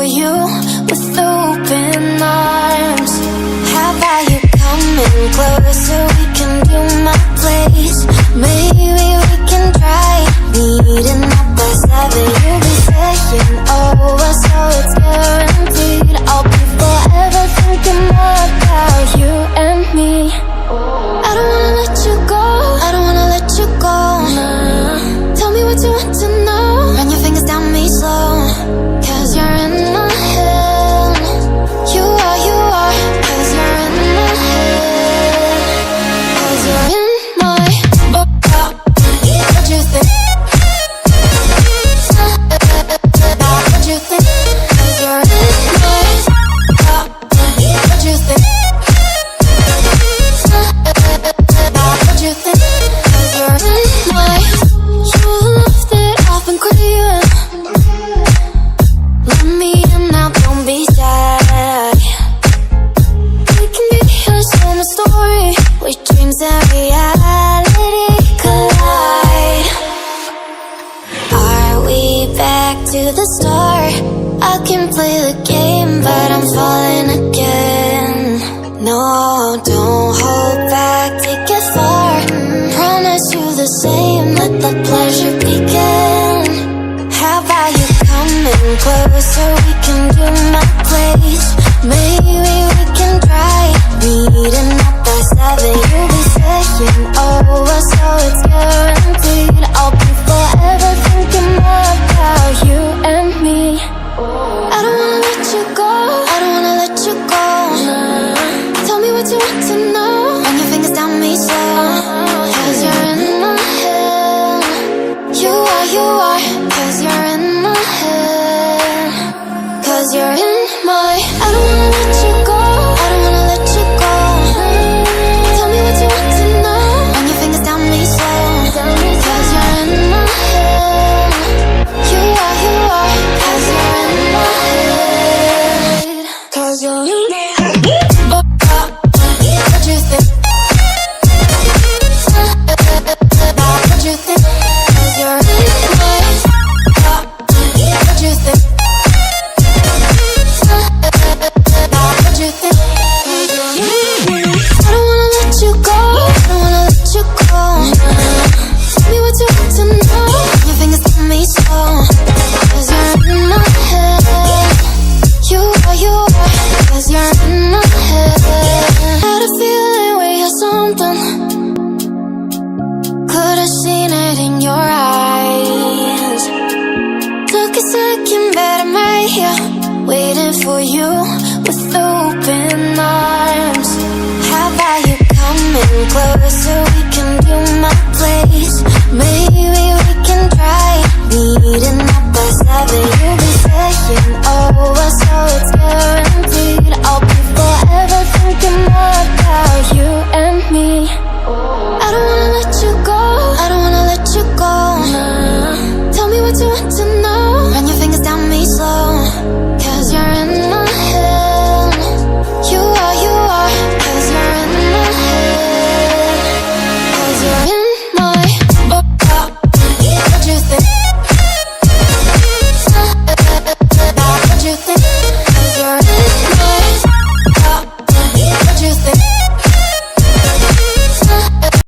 you with open arms. How about you coming closer? We can do my place. Maybe we can try meeting up by 7. You'll be saying over, so it's guaranteed. I'll be forever thinking more about you and me. I don't wanna let you go, I don't wanna let you go. Tell me what you want to know. Run your fingers down me slow, 'cause you're in my head. You are, 'cause you're in my head. 'Cause you're in my what you think? What you think? 'Cause you're in my what you think? What you think? 'Cause you're in my you love that I've been craving. Let me in now, don't be shy. We can be a summer story where dreams and reality collide. Are we back to the start? I can play the game, but I'm falling again. No, don't hold back, take it far. Promise you the same, let the pleasure begin. How about you coming closer? We can do my place. Maybe we can try meeting up by 7. You'll be saying over, so it's guaranteed. I'll be forever thinking more about you and me. I don't wanna let you go, I don't wanna let you go. Tell me what you want to know. Run your fingers down me slow, 'cause you're in my head. You are, 'cause you're in my head. 'Cause you're in my I don't wanna let you go, I don't wanna let you go. Tell me what you want to know. Run your fingers down me slow, 'cause you're in my head. You are, 'cause you're in my head. 'Cause you're in my head. What you think? What you think? 'Cause you're in my what you think? What you think? 'Cause you're in my I don't wanna let you go, I don't wanna let you go. Tell me what you want to know. Your fingers on me slow, 'cause you're in my head. You are, 'cause you're in my head. Had a feeling we had something. Could've seen it in your eyes. Took a second, but I'm right here, waiting for you with open arms. How about you coming closer?